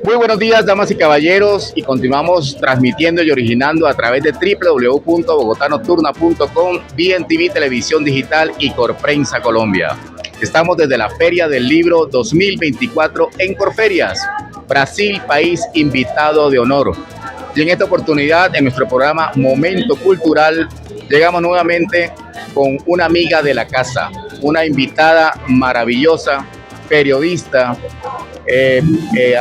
Muy buenos días, damas y caballeros, y continuamos transmitiendo y originando a través de www.bogotanocturna.com, BNTV Televisión Digital y Corprensa Colombia. Estamos desde la Feria del Libro 2024 en Corferias, Brasil, país invitado de honor. Y en esta oportunidad, en nuestro programa Momento Cultural, llegamos nuevamente con una amiga de la casa, una invitada maravillosa, periodista.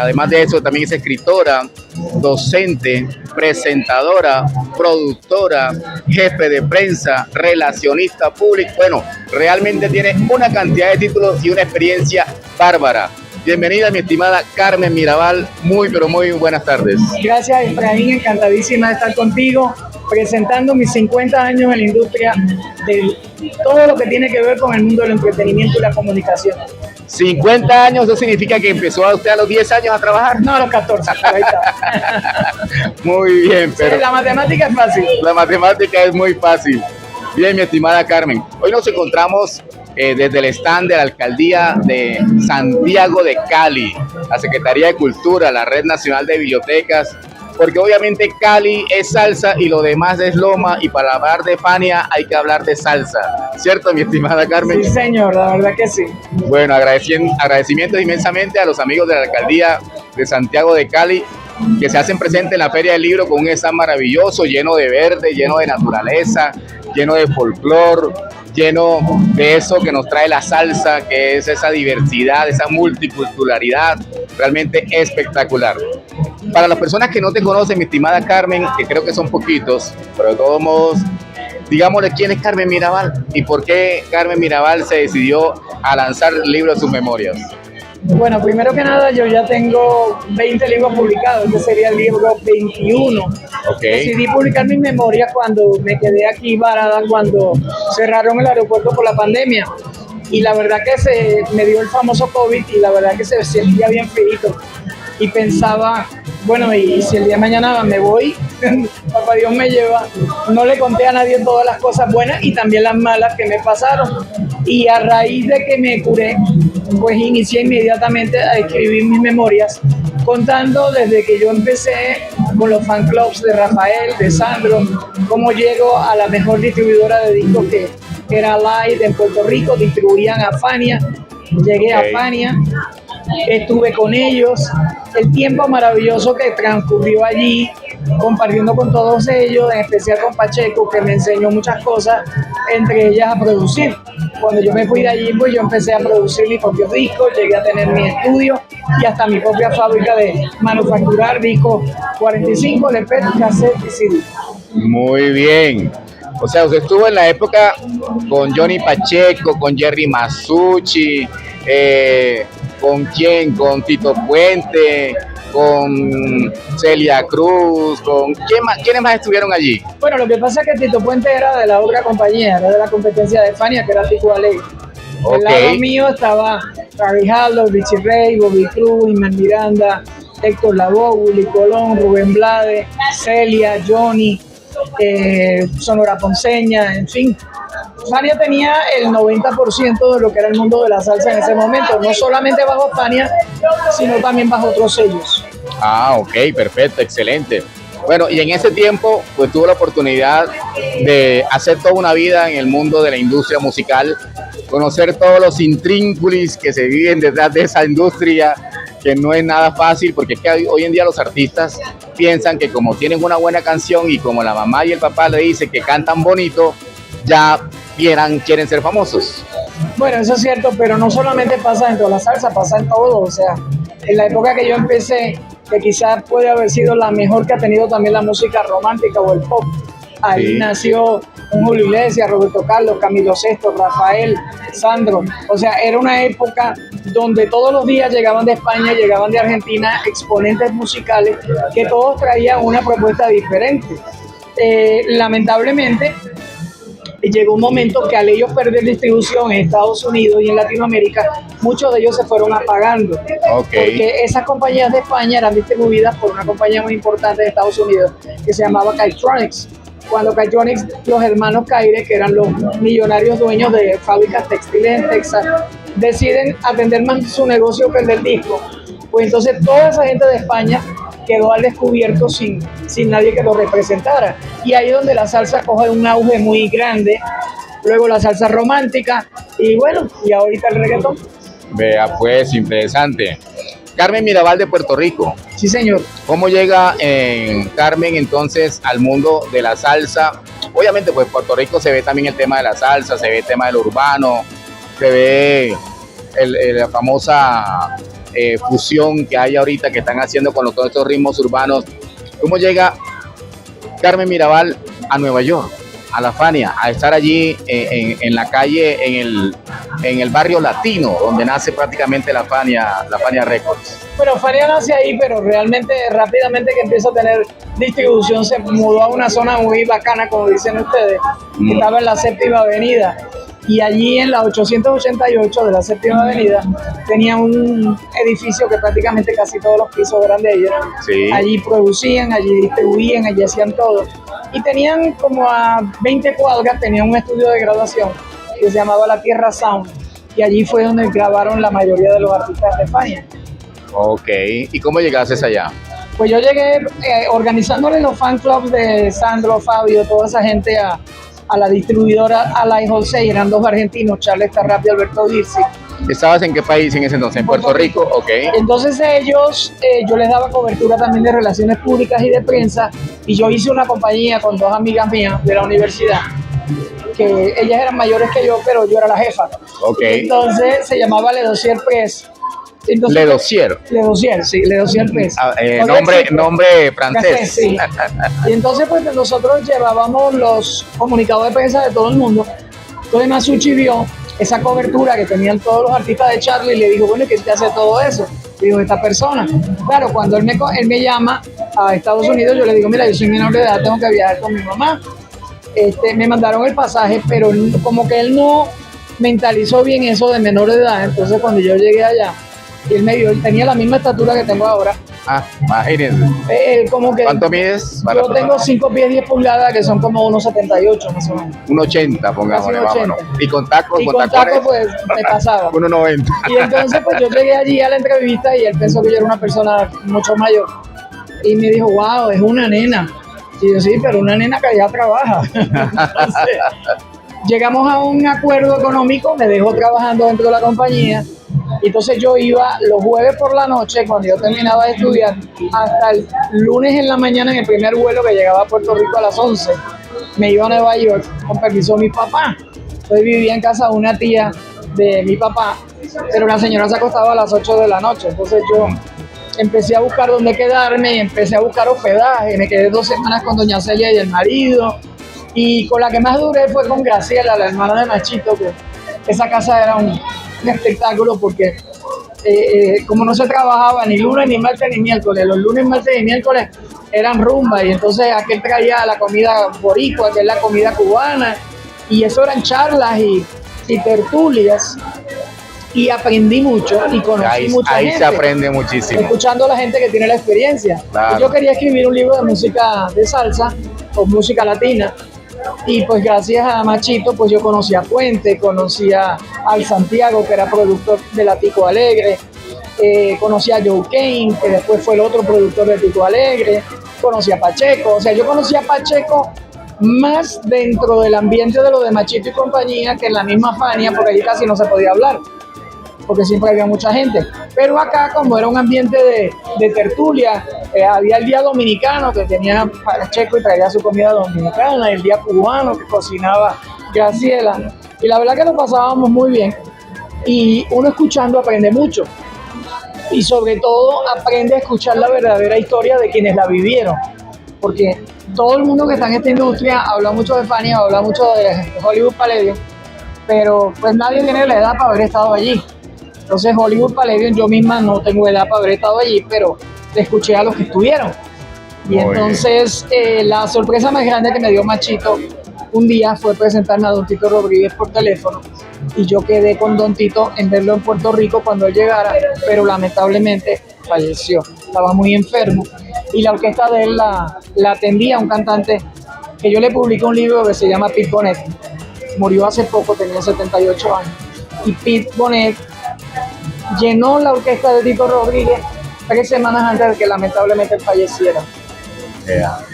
Además de eso, también es escritora, docente, presentadora, productora, jefe de prensa, relacionista público. Bueno, realmente tiene una cantidad de títulos y una experiencia bárbara. Bienvenida, mi estimada Carmen Mirabal. Muy, pero muy buenas tardes. Gracias, Efraín. Encantadísima de estar contigo, presentando mis 50 años en la industria de todo lo que tiene que ver con el mundo del entretenimiento y la comunicación. 50 años, ¿eso significa que empezó usted a los 10 años a trabajar? No, a los 14, ahí está. Muy bien, pero... Sí, la matemática es fácil. La matemática es muy fácil. Bien, mi estimada Carmen. Hoy nos encontramos desde el stand de la Alcaldía de Santiago de Cali, la Secretaría de Cultura, la Red Nacional de Bibliotecas, porque obviamente Cali es salsa y lo demás es loma, y para hablar de Fania hay que hablar de salsa, ¿cierto, mi estimada Carmen? Sí, señor, la verdad que sí. Bueno, agradecimientos inmensamente a los amigos de la Alcaldía de Santiago de Cali, que se hacen presentes en la Feria del Libro con un stand maravilloso, lleno de verde, lleno de naturaleza, lleno de folclor, lleno de eso que nos trae la salsa, que es esa diversidad, esa multiculturalidad, realmente espectacular. Para las personas que no te conocen, mi estimada Carmen, que creo que son poquitos, pero de todos modos, digámosle quién es Carmen Mirabal y por qué Carmen Mirabal se decidió a lanzar el libro de sus memorias. Bueno, primero que nada, yo ya tengo 20 libros publicados, este sería el libro 21. Okay. Decidí publicar mis memorias cuando me quedé aquí varada, cuando cerraron el aeropuerto por la pandemia. Y la verdad que me dio el famoso COVID y la verdad que se sentía bien feíto. Y pensaba, bueno, y si el día de mañana me voy, papá Dios me lleva, no le conté a nadie todas las cosas buenas y también las malas que me pasaron. Y a raíz de que me curé, pues inicié inmediatamente a escribir mis memorias, contando desde que yo empecé con los fan clubs de Rafael, de Sandro, cómo llego a la mejor distribuidora de discos que era Light en Puerto Rico, distribuían a Fania, llegué a Fania, estuve con ellos, el tiempo maravilloso que transcurrió allí, compartiendo con todos ellos, en especial con Pacheco, que me enseñó muchas cosas, entre ellas a producir. Cuando yo me fui de allí, pues yo empecé a producir mis propios discos, llegué a tener mi estudio y hasta mi propia fábrica de manufacturar discos 45, LP, cassette y CD. Muy bien. O sea, usted estuvo en la época con Johnny Pacheco, con Jerry Masucci, ¿con quién? Con Tito Puente, con Celia Cruz, ¿quiénes más estuvieron allí? Bueno, lo que pasa es que Tito Puente era de la otra compañía, era de la competencia de Fania, que era Tico Alegre. Del lado mío estaba Harry Haldo, Richie Ray, Bobby Cruz, Iman Miranda, Héctor Lavoe, Willy Colón, Rubén Blades, Celia, Johnny, Sonora Ponceña, en fin. Fania tenía el 90% de lo que era el mundo de la salsa en ese momento, no solamente bajo Fania, sino también bajo otros sellos. Ah, ok, perfecto, excelente. Bueno, y en ese tiempo, pues tuvo la oportunidad de hacer toda una vida en el mundo de la industria musical, conocer todos los intrínculos que se viven detrás de esa industria, que no es nada fácil, porque es que hoy en día los artistas piensan que como tienen una buena canción y como la mamá y el papá le dicen que cantan bonito, ya quieren ser famosos. Bueno, eso es cierto, pero no solamente pasa dentro de la salsa, pasa en todo. O sea, en la época que yo empecé, que quizás puede haber sido la mejor que ha tenido también la música romántica o el pop. Ahí nació un Julio Iglesias, Roberto Carlos, Camilo Sesto, Rafael, Sandro. O sea, era una época donde todos los días llegaban de España, llegaban de Argentina exponentes musicales que todos traían una propuesta diferente. Lamentablemente, llegó un momento que al ellos perder distribución en Estados Unidos y en Latinoamérica, muchos de ellos se fueron apagando. Porque esas compañías de España eran distribuidas por una compañía muy importante de Estados Unidos que se llamaba Kaitronics. Cuando Kaitronics, los hermanos Caire, que eran los millonarios dueños de fábricas textiles en Texas, deciden atender más su negocio que el del disco, Pues entonces toda esa gente de España quedó al descubierto sin nadie que lo representara. Y ahí es donde la salsa coge un auge muy grande, luego la salsa romántica y bueno, y ahorita el reggaetón. Vea, pues, interesante. Carmen Mirabal de Puerto Rico. Sí, señor. ¿Cómo llega Carmen entonces al mundo de la salsa? Obviamente, pues Puerto Rico se ve también el tema de la salsa, se ve el tema del urbano, se ve la famosa fusión que hay ahorita que están haciendo con todos estos ritmos urbanos. ¿Cómo llega Carmen Mirabal a Nueva York, a la Fania, a estar allí en la calle, en el barrio latino, donde nace prácticamente la Fania Records? Bueno, Fania nace ahí, pero realmente rápidamente que empieza a tener distribución se mudó a una zona muy bacana, como dicen ustedes, que estaba en la Séptima Avenida. Y allí en la 888 de la Séptima Avenida tenía un edificio que prácticamente casi todos los pisos eran de ellos. Sí. Allí producían, allí distribuían, allí hacían todo. Y tenían como a 20 cuadras, tenían un estudio de grabación que se llamaba La Tierra Sound. Y allí fue donde grabaron la mayoría de los artistas de Fania. Ok, ¿y cómo llegaste allá? Pues yo llegué organizándole los fan clubs de Sandro, Fabio, toda esa gente a la distribuidora Alay José, eran dos argentinos, Charles Tarrap y Alberto Dirci. ¿Estabas en qué país en ese entonces? ¿En Puerto Rico? Ok. Entonces ellos, yo les daba cobertura también de relaciones públicas y de prensa, y yo hice una compañía con dos amigas mías de la universidad, que ellas eran mayores que yo, pero yo era la jefa. Ok. Entonces se llamaba Le Dossier Press. Entonces, Le Dossier. Le Dossier, sí, Le Dossier Press. Nombre francés. Sí. Y entonces pues nosotros llevábamos los comunicados de prensa de todo el mundo. Entonces Masucci vio esa cobertura que tenían todos los artistas de Charlie y le dijo, bueno, ¿y quién te hace todo eso? Le digo, esta persona. Claro, cuando él me llama a Estados Unidos, yo le digo, mira, yo soy menor de edad, tengo que viajar con mi mamá. Me mandaron el pasaje, pero como que él no mentalizó bien eso de menor de edad. Entonces cuando yo llegué allá, y él me vio, él tenía la misma estatura que tengo ahora. Ah, imagínense. Como que ¿Cuánto mides? Yo tengo 5 pies 10 pulgadas, que son como 1,78 más o menos. 1,80, pongámosle, vámonos. Y con tacos, y con tacos pues me pasaba. 1,90. Y entonces pues yo llegué allí a la entrevista y él pensó que yo era una persona mucho mayor. Y me dijo, wow, es una nena. Y yo, sí, pero una nena que ya trabaja. Entonces, llegamos a un acuerdo económico, me dejó trabajando dentro de la compañía. Y entonces yo iba los jueves por la noche, cuando yo terminaba de estudiar, hasta el lunes en la mañana en el primer vuelo que llegaba a Puerto Rico a las 11. Me iba a Nueva York con permiso de mi papá. Entonces vivía en casa de una tía de mi papá, pero la señora se acostaba a las 8 de la noche. Entonces yo empecé a buscar dónde quedarme, empecé a buscar hospedaje. Me quedé 2 semanas con doña Celia y el marido. Y con la que más duré fue con Graciela, la hermana de Nachito, que esa casa era un espectáculo porque como no se trabajaba ni lunes, ni martes, ni miércoles, los lunes, martes y miércoles eran rumba, y entonces aquel traía la comida boricua, aquel la comida cubana, y eso eran charlas y tertulias, y aprendí mucho y conocí mucha gente. Ahí se aprende muchísimo. Escuchando a la gente que tiene la experiencia. Claro. Yo quería escribir un libro de música de salsa o música latina, y pues gracias a Machito pues yo conocí a Puente, conocí al Santiago, que era productor de la Tico Alegre, conocí a Joe Kane, que después fue el otro productor de Tico Alegre, conocí a Pacheco, o sea, yo conocí a Pacheco más dentro del ambiente de lo de Machito y compañía que en la misma Fania, porque allí casi no se podía hablar, porque siempre había mucha gente. Pero acá, como era un ambiente de tertulia, había el día dominicano que tenía Pacheco y traía su comida dominicana, el día cubano que cocinaba Graciela, y la verdad que nos pasábamos muy bien, y uno escuchando aprende mucho, y sobre todo aprende a escuchar la verdadera historia de quienes la vivieron, porque todo el mundo que está en esta industria habla mucho de Fania, habla mucho de Hollywood Palladium, pero pues nadie tiene la edad para haber estado allí. Entonces Hollywood Palladium, yo misma no tengo edad para haber estado allí, pero escuché a los que estuvieron. Y entonces la sorpresa más grande que me dio Machito un día fue presentarme a Don Tito Rodríguez por teléfono, y yo quedé con Don Tito en verlo en Puerto Rico cuando él llegara, pero lamentablemente falleció, estaba muy enfermo, y la orquesta de él la atendía un cantante que yo le publiqué un libro que se llama Pete Bonet. Murió hace poco, tenía 78 años, y Pete Bonet llenó la orquesta de Tito Rodríguez 3 semanas antes de que lamentablemente él falleciera.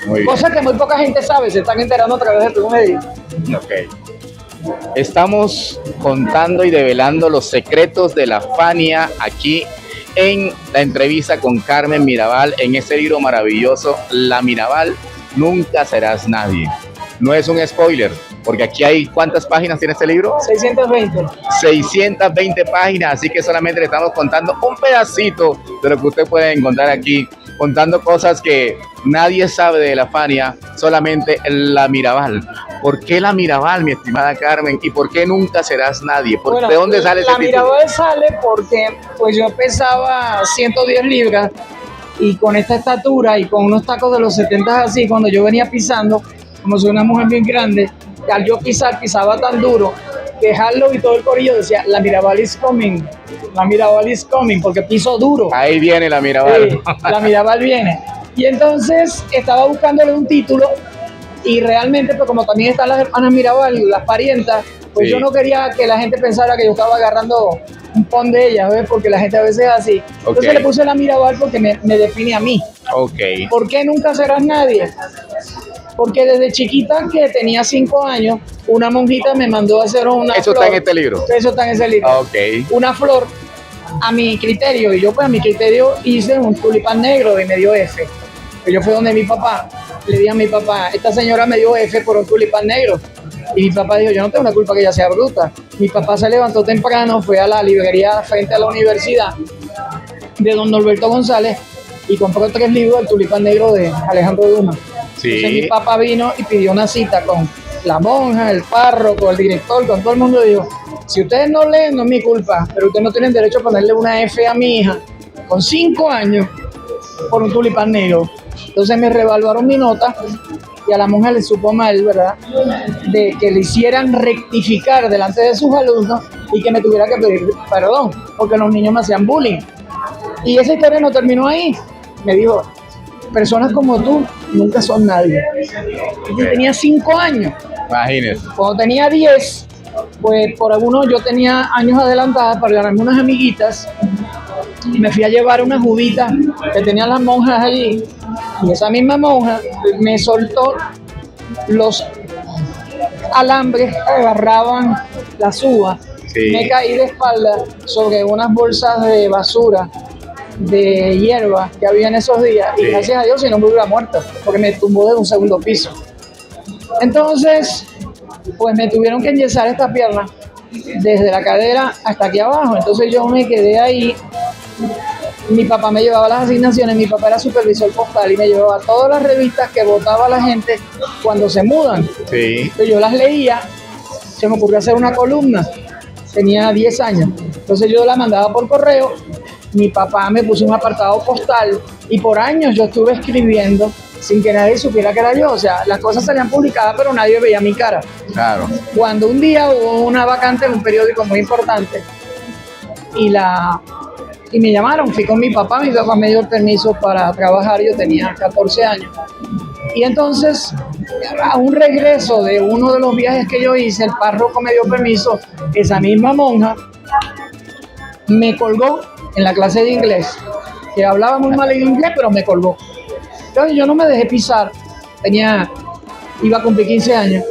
Muy bien. Cosa que muy poca gente sabe, se están enterando a través de tu medio. Ok. Estamos contando y develando los secretos de la Fania aquí en la entrevista con Carmen Mirabal en ese libro maravilloso, La Mirabal, Nunca Serás Nadie. No es un spoiler, porque aquí hay, ¿cuántas páginas tiene este libro? 620. 620 páginas, así que solamente le estamos contando un pedacito de lo que usted puede encontrar aquí, contando cosas que nadie sabe de la Fania, solamente La Mirabal. ¿Por qué La Mirabal, mi estimada Carmen? ¿Y por qué Nunca Serás Nadie? Bueno, ¿De dónde sale ese La título? Mirabal sale porque pues yo pesaba 110 libras y con esta estatura y con unos tacos de los 70 así, cuando yo venía pisando, como soy una mujer bien grande, al yo pisaba tan duro que Harlow y todo el corillo decía, La Mirabal is coming, La Mirabal is coming, porque piso duro. Ahí viene La Mirabal. Sí, La Mirabal viene. Y entonces estaba buscándole un título y realmente, pues como también están las hermanas Mirabal, las parientas, pues Sí. yo no quería que la gente pensara que yo estaba agarrando un pon de ellas, ¿ves? Porque la gente a veces es así. Entonces Ok. le puse La Mirabal porque me define a mí. Ok. ¿Por qué nunca serás nadie? Porque desde chiquita, que tenía 5 años, una monjita me mandó a hacer una Eso flor. está en este libro. Eso está en ese libro. Ok. Una flor a mi criterio, y yo pues a mi criterio hice un tulipán negro y me dio F. Yo fui donde mi papá, le dije a mi papá, esta señora me dio F por un tulipán negro. Y mi papá dijo, yo no tengo la culpa que ella sea bruta. Mi papá se levantó temprano, fue a la librería frente a la universidad de don Norberto González y compró 3 libros del tulipán negro de Alejandro Dumas. Entonces mi Sí. papá vino y pidió una cita con la monja, el párroco, el director, con todo el mundo. Dijo, si ustedes no leen, no es mi culpa, pero ustedes no tienen derecho a ponerle una F a mi hija con 5 años por un tulipán negro. Entonces me revaluaron mi nota y a la monja le supo mal, ¿verdad? De que le hicieran rectificar delante de sus alumnos y que me tuviera que pedir perdón, porque los niños me hacían bullying. Y esa historia no terminó ahí. Me dijo, personas como tú nunca son nadie. Yo tenía 5 años. Imagínese. Cuando tenía 10, pues por algunos yo tenía años adelantadas para ganarme unas amiguitas y me fui a llevar unas juditas que tenían las monjas allí y esa misma monja me soltó los alambres que agarraban las uvas. Sí. Me caí de espalda sobre unas bolsas de basura de hierba que había en esos días y Sí. gracias a Dios si no me hubiera muerto porque me tumbó de un segundo piso. Entonces pues me tuvieron que enyesar esta pierna desde la cadera hasta aquí abajo. Entonces yo me quedé ahí. Mi papá me llevaba las asignaciones, mi papá era supervisor postal y me llevaba todas las revistas que votaba la gente cuando se mudan. Sí. Entonces yo las leía, se me ocurrió hacer una columna, tenía 10 años. Entonces yo la mandaba por correo, mi papá me puso un apartado postal y por años yo estuve escribiendo sin que nadie supiera que era yo. O sea, las cosas salían publicadas pero nadie veía mi cara. Claro. Cuando un día hubo una vacante en un periódico muy importante y me llamaron, fui con mi papá me dio el permiso para trabajar, yo tenía 14 años. Y entonces, a un regreso de uno de los viajes que yo hice, el párroco me dio permiso, esa misma monja me colgó en la clase de inglés, que hablaba muy mal en inglés, pero me colgó. Entonces yo no me dejé pisar, iba a cumplir 15 años.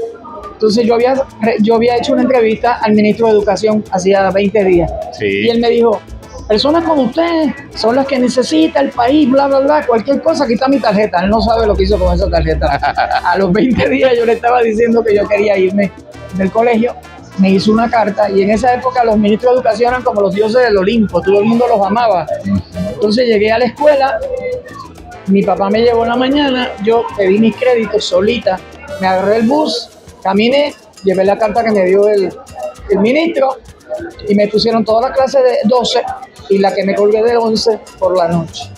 Entonces yo había hecho una entrevista al ministro de Educación hacía 20 días. Sí. Y él me dijo, personas como ustedes son las que necesita el país, bla, bla, bla, cualquier cosa, aquí está mi tarjeta. Él no sabe lo que hizo con esa tarjeta. A los 20 días yo le estaba diciendo que yo quería irme del colegio, me hizo una carta y en esa época los ministros de Educación eran como los dioses del Olimpo, todo el mundo los amaba. Entonces llegué a la escuela, mi papá me llevó en la mañana, yo pedí mis créditos solita, me agarré el bus, caminé, llevé la carta que me dio el ministro y me pusieron toda la clase de 12 y la que me colgué de 11 por la noche.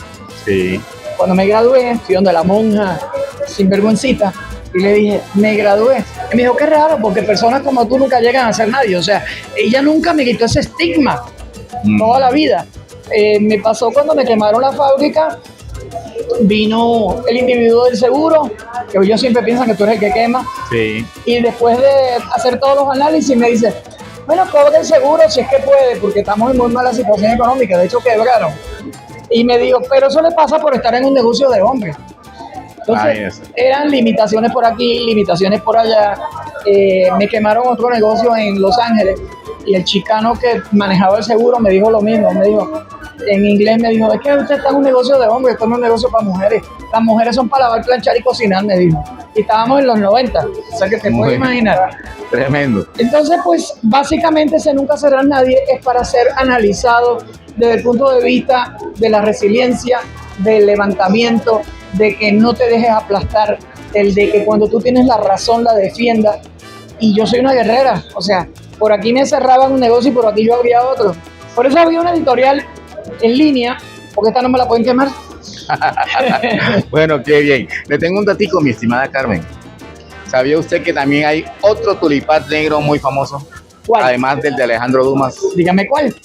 Sí. Cuando me gradué, fui donde la monja sinvergüencita y le dije, me gradué. Y me dijo, qué raro, porque personas como tú nunca llegan a ser nadie. O sea, ella nunca me quitó ese estigma toda la vida. Me pasó cuando me quemaron la fábrica, vino el individuo del seguro, que ellos siempre piensan que tú eres el que quema, Sí. y después de hacer todos los análisis me dice, bueno, cobre el seguro si es que puede, porque estamos en muy mala situación económica, de hecho quebraron. Y me dijo, pero eso le pasa por estar en un negocio de hombres. Entonces, eran limitaciones por aquí, limitaciones por allá. Me quemaron otro negocio en Los Ángeles y el chicano que manejaba el seguro me dijo lo mismo. Me dijo, en inglés me dijo, es que usted está en un negocio de hombres, esto no es un negocio para mujeres. Las mujeres son para lavar, planchar y cocinar, me dijo. Y estábamos en los 90, o sea que te puedes imaginar. Tremendo. Entonces, pues, básicamente ese Nunca Serás Nadie es para ser analizado desde el punto de vista de la resiliencia, del levantamiento, de que no te dejes aplastar, el de que cuando tú tienes la razón la defiendas. Y yo soy una guerrera, o sea, por aquí me cerraban un negocio y por aquí yo abría otro. Por eso había una editorial en línea, porque esta no me la pueden quemar. Bueno, qué bien. Le tengo un datico, mi estimada Carmen. ¿Sabía usted que también hay otro tulipán negro muy famoso? ¿Cuál? Además del de Alejandro Dumas. Dígame cuál.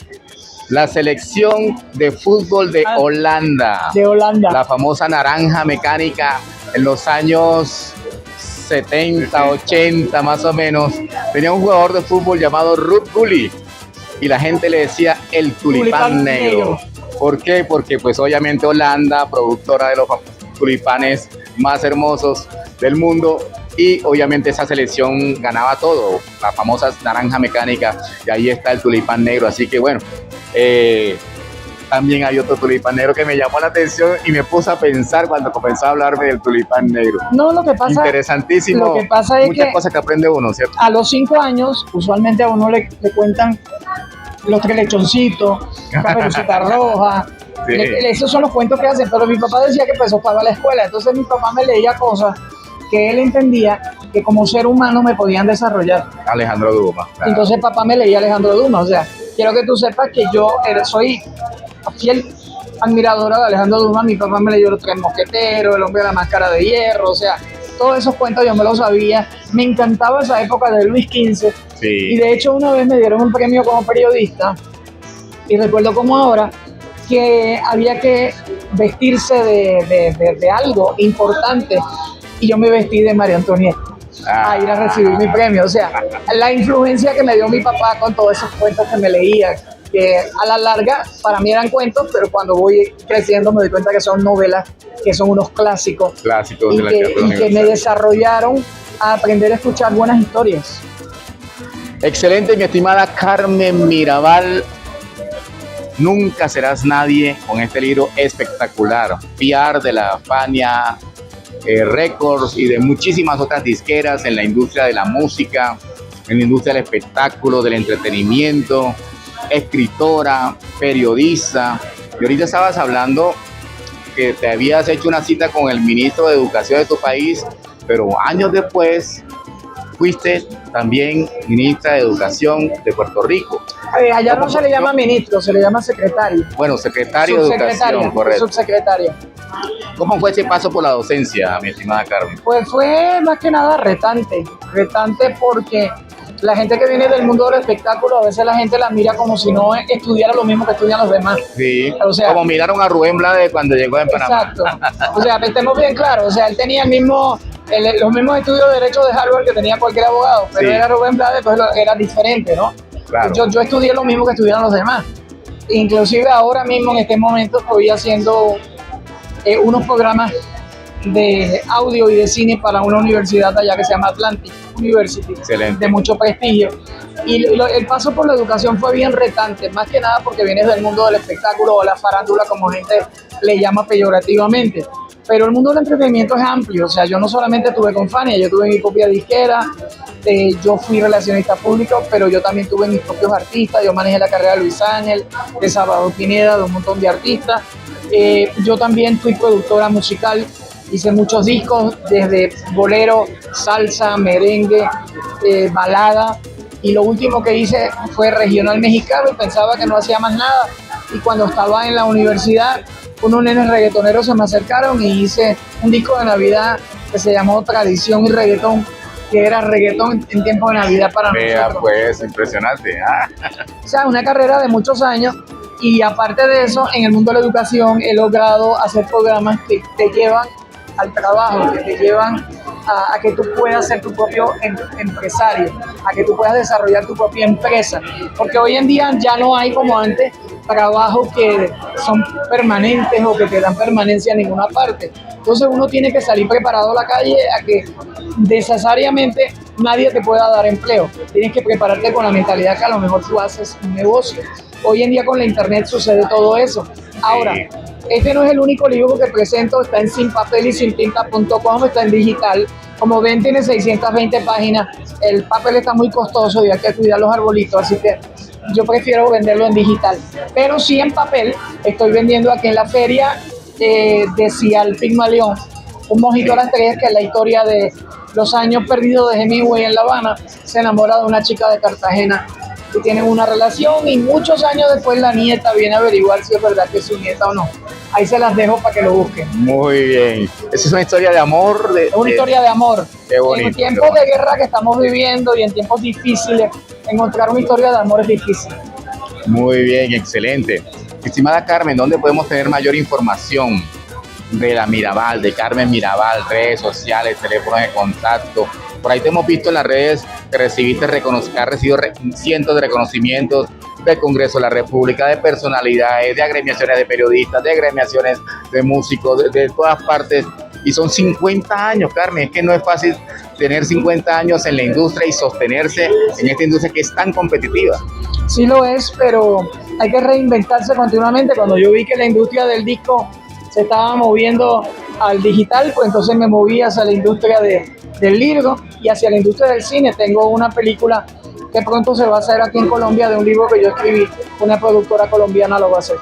La selección de fútbol de Holanda. De Holanda. La famosa naranja mecánica en los años 70, 80 más o menos. Tenía un jugador de fútbol llamado Ruud Gullit y la gente le decía el tulipán negro. ¿Por qué? Porque pues obviamente Holanda, productora de los tulipanes más hermosos del mundo, y obviamente esa selección ganaba todo, la famosa naranja mecánica, y ahí está el tulipán negro. Así que bueno, también hay otro tulipán negro que me llamó la atención y me puse a pensar cuando comenzó a hablarme del tulipán negro. No, lo que pasa, interesantísimo. Lo que pasa es muchas que cosas que aprende uno, ¿cierto? A los 5 años, usualmente a uno le cuentan los 3 lechoncitos, Caperucita Roja. Sí. Esos son los cuentos que hacen, pero mi papá decía que pues eso pagaba la escuela. Entonces mi papá me leía cosas que él entendía que como ser humano me podían desarrollar. Alejandro Dumas. Claro. Entonces papá me leía Alejandro Dumas. O sea, quiero que tú sepas que yo soy fiel admiradora de Alejandro Dumas. Mi papá me leyó Los Tres Mosqueteros, El Hombre de la Máscara de Hierro. O sea, todos esos cuentos yo me los sabía. Me encantaba esa época de Luis XV. Sí. Y de hecho una vez me dieron un premio como periodista y recuerdo como ahora que había que vestirse de algo importante y yo me vestí de María Antonieta a ir a recibir mi premio. O sea, la influencia que me dio mi papá con todos esos cuentos que me leía, que a la larga para mí eran cuentos, pero cuando voy creciendo me doy cuenta que son novelas, que son unos clásicos de la y que me desarrollaron a aprender a escuchar buenas historias. Excelente, mi estimada Carmen Mirabal. Nunca Serás Nadie, con este libro espectacular. PR de la Fania Records y de muchísimas otras disqueras en la industria de la música, en la industria del espectáculo, del entretenimiento. Escritora, periodista. Y ahorita estabas hablando que te habías hecho una cita con el ministro de Educación de tu país, pero años después fuiste también ministra de Educación de Puerto Rico. Allá no se le llama ministro, se le llama secretario. Bueno, secretario de Educación, correcto. Subsecretaria. ¿Cómo fue ese paso por la docencia, mi estimada Carmen? Pues fue más que nada retante porque la gente que viene del mundo del espectáculo, a veces la gente la mira como si no estudiara lo mismo que estudian los demás. Sí, o sea, como miraron a Rubén Blades cuando llegó en Panamá. Exacto. O sea, estemos bien claros, o sea, él tenía los mismos estudios de Derecho de Harvard que tenía cualquier abogado, pero era Rubén Blades, pues era diferente, ¿no? Claro. Yo estudié lo mismo que estudiaron los demás. Inclusive ahora mismo, en este momento, estoy haciendo unos programas de audio y de cine para una universidad allá que se llama Atlantic University. Excelente. De mucho prestigio. Y el paso por la educación fue bien retante, más que nada porque vienes del mundo del espectáculo o la farándula, como gente le llama peyorativamente. Pero el mundo del entretenimiento es amplio, o sea, yo no solamente estuve con Fania, yo tuve mi propia disquera, yo fui relacionista público, pero yo también tuve mis propios artistas, yo manejé la carrera de Luis Ángel, de Salvador Pineda, de un montón de artistas. Yo también fui productora musical, hice muchos discos, desde bolero, salsa, merengue, balada, y lo último que hice fue regional mexicano y pensaba que no hacía más nada. Y cuando estaba en la universidad, unos nenes reggaetoneros se me acercaron y hice un disco de Navidad que se llamó Tradición y Reggaetón, que era reggaetón en tiempo de Navidad para nosotros. Pues, impresionante. O sea, una carrera de muchos años, y aparte de eso, en el mundo de la educación he logrado hacer programas que te llevan al trabajo, que te llevan a que tú puedas ser tu propio empresario, a que tú puedas desarrollar tu propia empresa, porque hoy en día ya no hay como antes trabajos que son permanentes o que te dan permanencia en ninguna parte. Entonces uno tiene que salir preparado a la calle a que necesariamente nadie te pueda dar empleo. Tienes que prepararte con la mentalidad que a lo mejor tú haces un negocio. Hoy en día con la internet sucede todo eso. Ahora, este no es el único libro que presento, está en sinpapelysintinta.com, está en digital. Como ven, tiene 620 páginas. El papel está muy costoso y hay que cuidar los arbolitos, así que yo prefiero venderlo en digital. Pero sí en papel, estoy vendiendo aquí en la feria de Cial Pigmalión, un mojito a las tres, que es la historia de los años perdidos de Hemingway en La Habana. Se enamora de una chica de Cartagena y tienen una relación, y muchos años después la nieta viene a averiguar si es verdad que es su nieta o no. Ahí se las dejo para que lo busquen. Muy bien. Esa es una historia de amor. Una historia de amor. Qué bonito. En tiempos de guerra que estamos viviendo y en tiempos difíciles, encontrar una historia de amor es difícil. Muy bien, excelente. Estimada Carmen, ¿dónde podemos tener mayor información de la Mirabal, de Carmen Mirabal, redes sociales, teléfonos de contacto? Por ahí te hemos visto en las redes que has recibido cientos de reconocimientos del Congreso de la República, de personalidades, de agremiaciones de periodistas, de agremiaciones de músicos, de todas partes. Y son 50 años, Carmen. Es que no es fácil tener 50 años en la industria y sostenerse en esta industria que es tan competitiva. Sí lo es, pero hay que reinventarse continuamente. Cuando yo vi que la industria del disco se estaba moviendo al digital, pues entonces me moví hacia la industria del libro y hacia la industria del cine. Tengo una película que pronto se va a hacer aquí en Colombia de un libro que yo escribí, una productora colombiana lo va a hacer.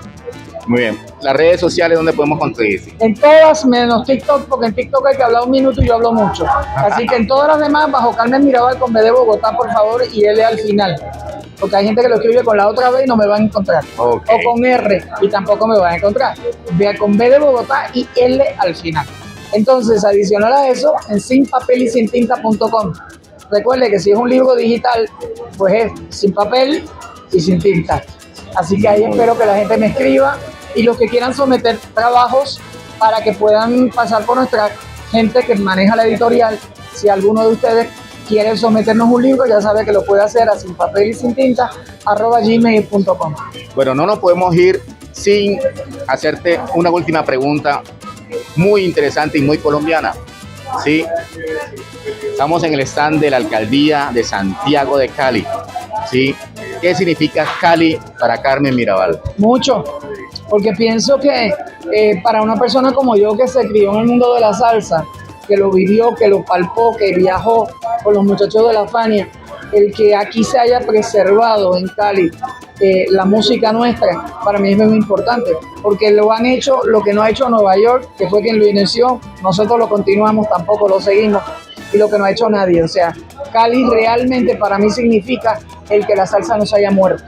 Muy bien. Las redes sociales, ¿dónde podemos conseguir? En todas, menos TikTok, porque en TikTok hay que hablar un minuto y yo hablo mucho. Así que en todas las demás, bajo Carmen Mirabal con B de Bogotá, por favor, y L al final. Porque hay gente que lo escribe con la otra B y no me van a encontrar. Okay. O con R y tampoco me van a encontrar. Vea con B de Bogotá y L al final. Entonces, adicional a eso, en sinpapelysintinta.com. Recuerde que si es un libro digital, pues es sin papel y sin tinta. Así que ahí espero que la gente me escriba, y los que quieran someter trabajos para que puedan pasar por nuestra gente que maneja la editorial. Si alguno de ustedes quiere someternos un libro, ya sabe que lo puede hacer a sinpapelysintinta@gmail.com. Bueno, no nos podemos ir sin hacerte una última pregunta muy interesante y muy colombiana. ¿Sí? Estamos en el stand de la Alcaldía de Santiago de Cali. ¿Sí? ¿Qué significa Cali para Carmen Mirabal? Mucho, porque pienso que para una persona como yo, que se crió en el mundo de la salsa, que lo vivió, que lo palpó, que viajó con los muchachos de la Fania, el que aquí se haya preservado en Cali la música nuestra, para mí es muy importante, porque lo han hecho, lo que no ha hecho Nueva York, que fue quien lo inició, nosotros lo continuamos, tampoco lo seguimos, y lo que no ha hecho nadie. O sea, Cali realmente para mí significa el que la salsa no se haya muerto.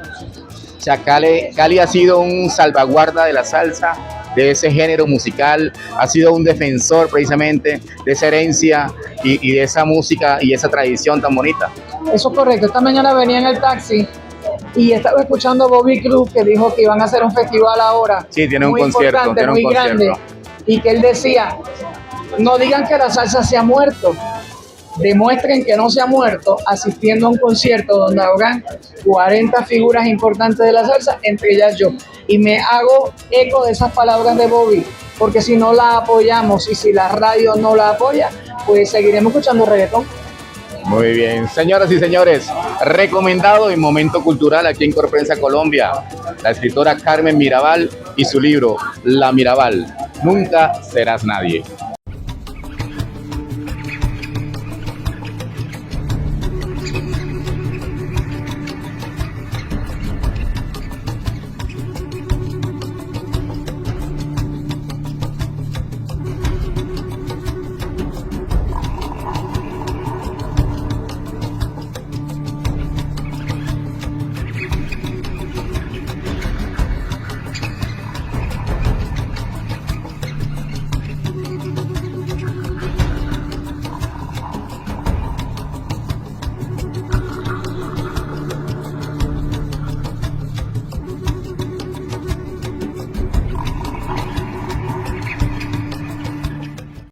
O sea, Cali ha sido un salvaguarda de la salsa, de ese género musical, ha sido un defensor precisamente de esa herencia y de esa música y esa tradición tan bonita. Eso es correcto. Esta mañana venía en el taxi y estaba escuchando a Bobby Cruz, que dijo que iban a hacer un festival ahora. Sí, tiene un concierto, muy grande, y que él decía, no digan que la salsa se ha muerto, demuestren que no se ha muerto asistiendo a un concierto donde habrán 40 figuras importantes de la salsa, entre ellas yo. Y me hago eco de esas palabras de Bobby, porque si no la apoyamos y si la radio no la apoya, pues seguiremos escuchando reggaetón. Muy bien, señoras y señores, recomendado en Momento Cultural aquí en Corprensa Colombia, la escritora Carmen Mirabal y su libro La Mirabal, Nunca serás nadie.